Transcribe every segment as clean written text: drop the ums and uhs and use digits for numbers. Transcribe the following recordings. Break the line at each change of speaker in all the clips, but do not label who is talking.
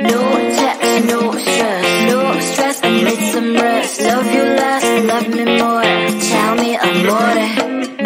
No text, no stress, no stress, I need some rest. Love you less, love me more, tell me amore.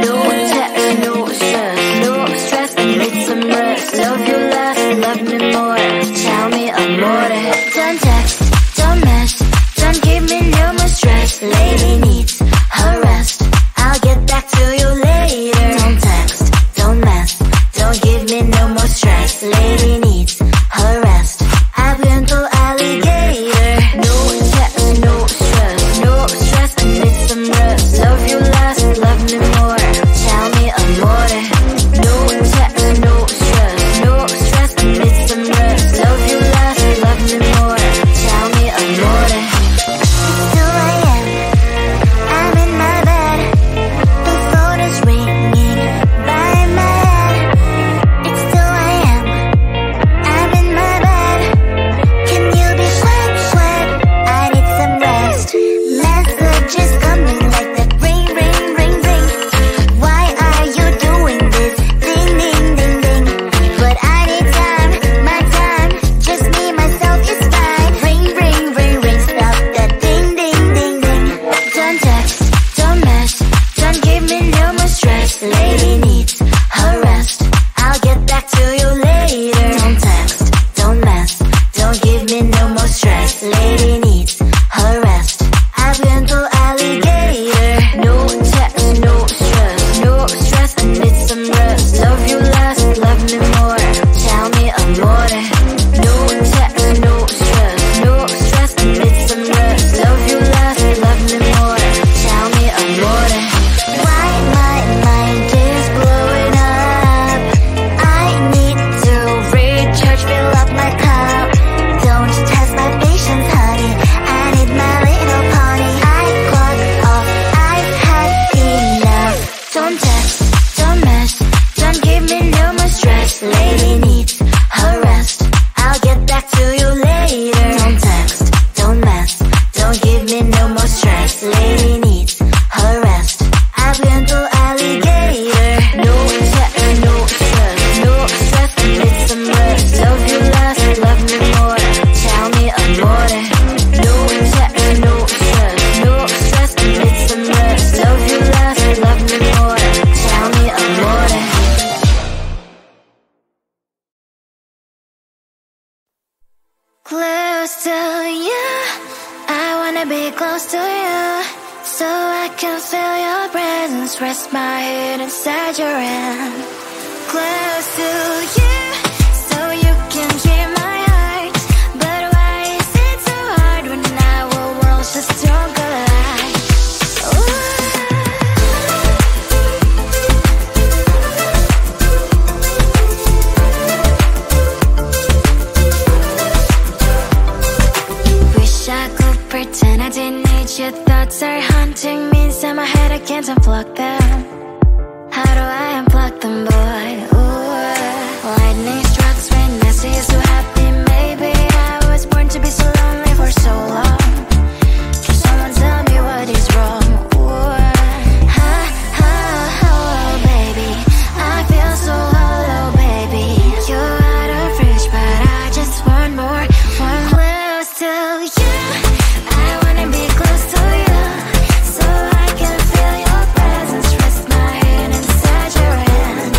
No text, no stress, no stress, I need some rest. Love you less, love me more, tell me amore. Don't text, don't mess, don't give me no more stress. Lady needs her rest, I'll get back to you later. Don't text, don't mess, don't give me no more stress. Lady needs her rest, I've been to alligator. No text, no stress, no stress, I need some rest. Love you less, love me more, tell me amore. No text, no stress, no stress, I need some rest. Love you less, love me more, tell me amore. It's 2 a.m., I'm in my bed, the phone is ringing by my head. It's 2 a.m., I'm in my bed, can you be sweat, sweat? I need some rest. Messages coming like that, ring, ring, ring, ring. Why are you doing this? Ding, ding, ding, ding. But I need time, my time, just me, myself is fine. Ring, ring, ring, ring, stop that ding, ding, ding, ding. Don't text, don't mess, don't give me no more stress. Lady needs her rest, I'll get back to you later. Don't text, don't mess, don't give me no more stress. Lady needs her rest, I've been to alligator. No text, no stress, no stress, I need some rest. Love you less, love me more, tell me amore. No text, no stress, no stress, I need some rest. Love you less, love me more, tell me amore. Why my mind is blowing up, I need to recharge, fill up my cup. Don't test my patience, honey, I need my little pony. I clock off, I've had enough. Don't text, don't mess, don't give me no more stress. Lady needs her rest, I'll get back to you later. Don't text, don't mess, don't give me no more stress. Lady needs her rest, I've been to alligator. No text, no stress, no stress, I need some rest. Love you less, love me more, tell me amore. No text, no stress, no stress, I need some rest. Love you less, love me more, tell me amore. Close to you, I wanna be close to you, so I can feel your presence, rest my head inside your hand. Close to you, so you can hear my heart. But why is it so hard when our worlds just don't collide? Wish I could pretend I didn't need your thoughts are haunting me inside my head, I can't unplug them. How do I unplug them, boy? Ooh, lightning strikes when I see you so happy. Maybe I was born to be so lonely for so long. Can someone tell me what is wrong? Ooh, oh, baby, I feel so hollow, baby. You're out of reach, but I just want more, one close to you. I wanna be close to you, so I can feel your presence, rest my head inside your hand.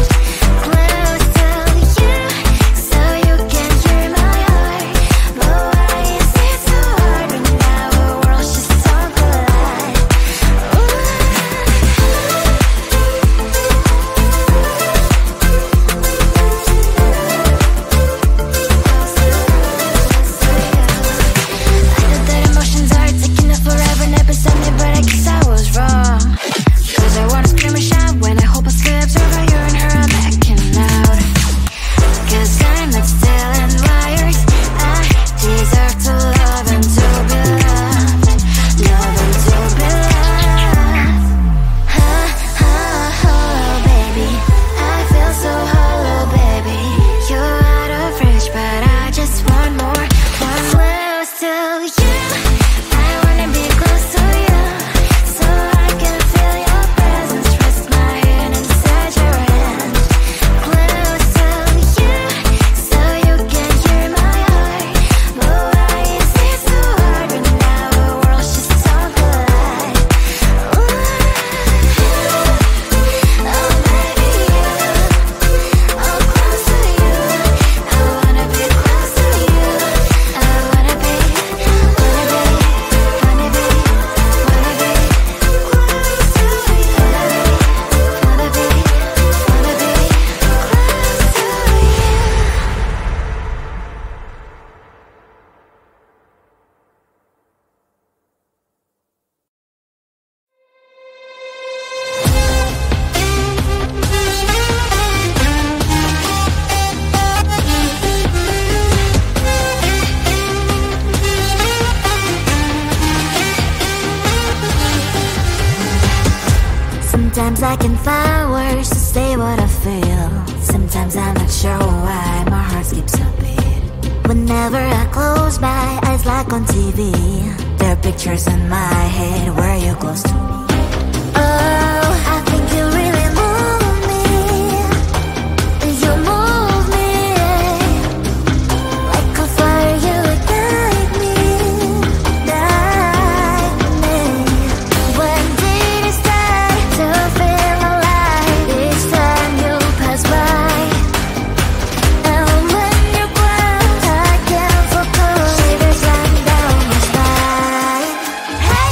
Sometimes I can find words to say what I feel. Sometimes I'm not sure why my heart skips a beat. Whenever I close my eyes like on TV, there are pictures in my head where you're close to me. Oh, I think you really move me. You move me like a fire, you ignite me, ignite me. When did it start to feel alive? Each time you pass by, and when you're gone, I can't focus. Shivers run down my spine. Hey.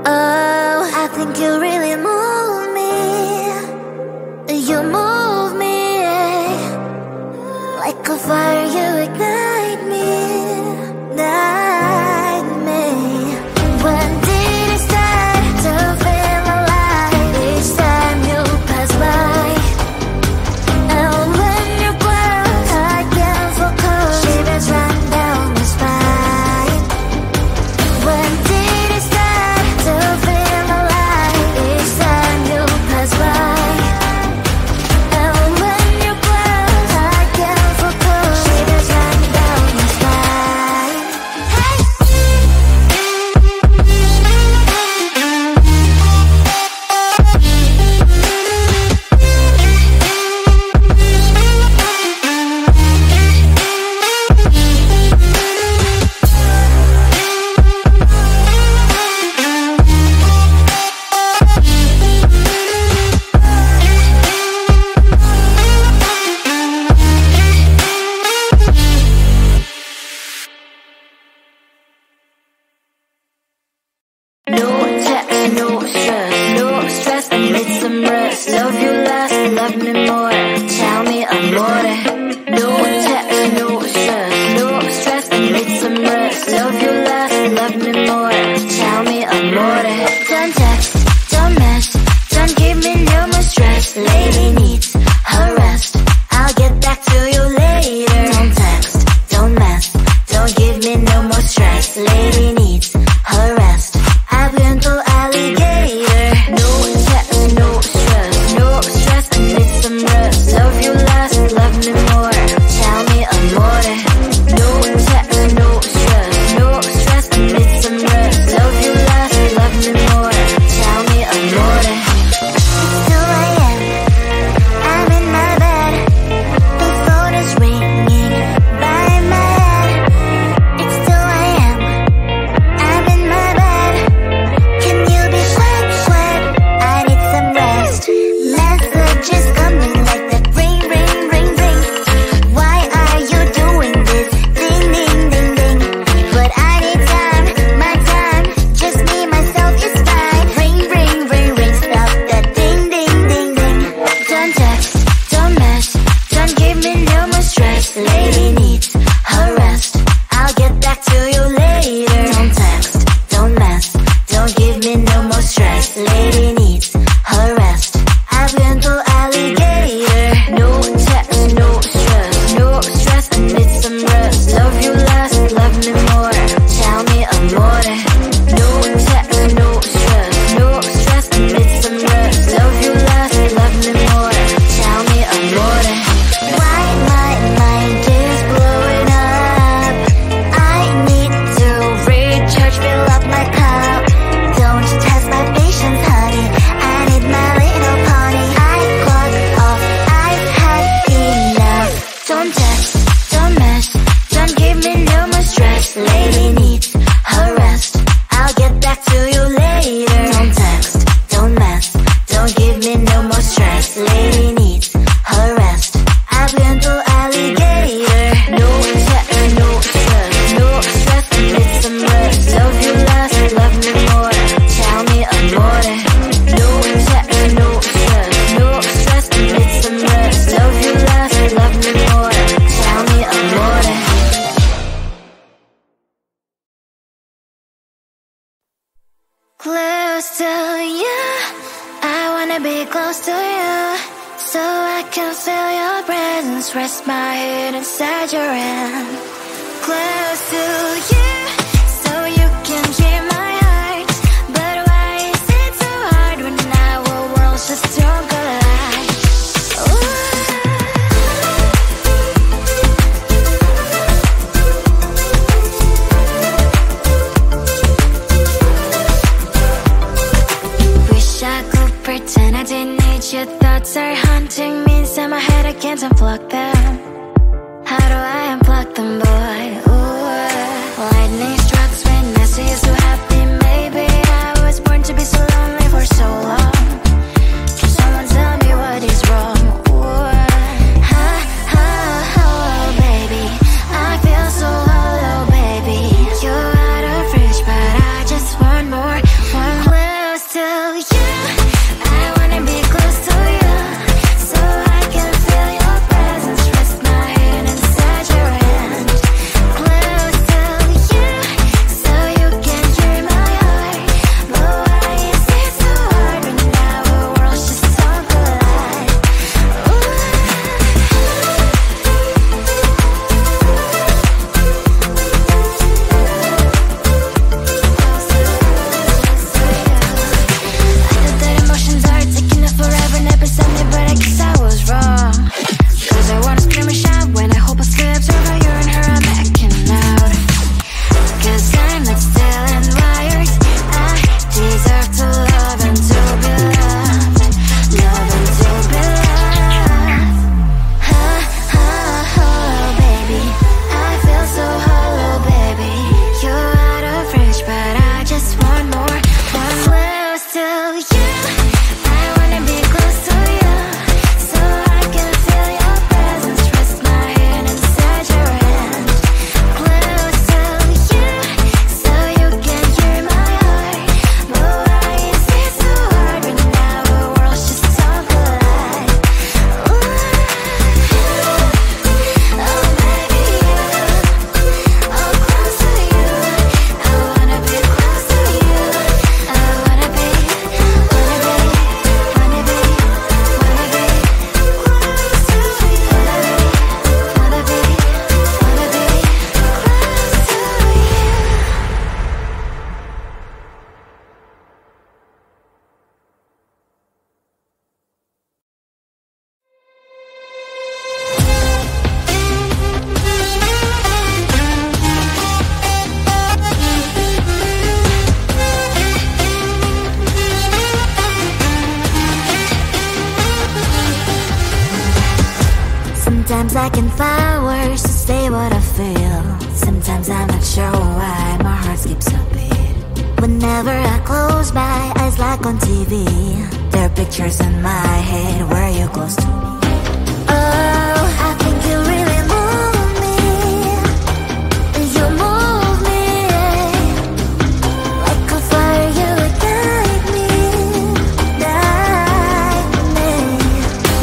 Oh, I think you really move me. You move me like a fire, you ignite me, ignite me. When did it start to feel alive? Each time you pass by, and when you're gone, I can't focus. Shivers run down my spine. When did it start to feel alive? Each time you pass by, and when you're gone, I can't focus. Shivers run down my spine. Hey. No text, no stress, no stress, I need some rest. Love you less, love me more, tell me amore. No text, no stress, no stress, I need some rest. Love you less, love me more, tell me amore. Don't text, don't mess, don't give me no more stress. Lady needs her rest, I'll get back to you later. Don't text, don't mess, don't give me no more stress. Lady needs her rest, I've been to alligator. No text, no stress, no stress, I need some rest. Love you less, love me more, tell me amore. No text, no stress, no stress, I need some Close to you, I wanna be close to you, so I can feel your presence, rest my head inside your hand. Close to you, so you can hear my heart, but why is it so hard when our worlds just don't collide? Pretend I didn't need your thoughts are haunting me inside my head, I can't unplug them. How do I unplug them, boy? Ooh, lightning strikes when I see you so happy. Maybe I was born to be so lonely for so long. Can someone tell me what is wrong? Ooh, ha, ha, hello, baby. I feel so hollow, baby. You're out of reach, but I just want more, one close to you. Sometimes I can find words to say what I feel. Sometimes I'm not sure why my heart skips a beat. Whenever I close my eyes like on TV, there are pictures in my head where you're close to me. Oh, I think you really move me. You move me like a fire, you would guide me, guide me.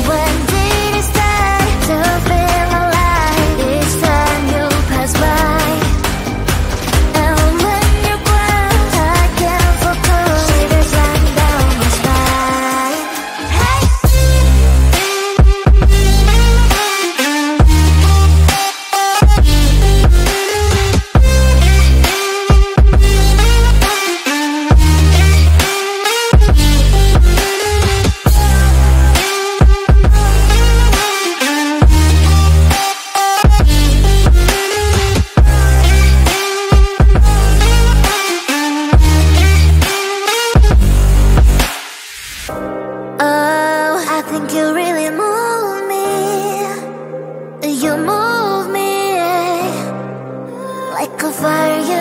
When did it start to feel alive? Each time you pass by, and when you cry, I can't focus. Shivers run down my spine. Hey. Oh, I think you really move me. You move me like a fire.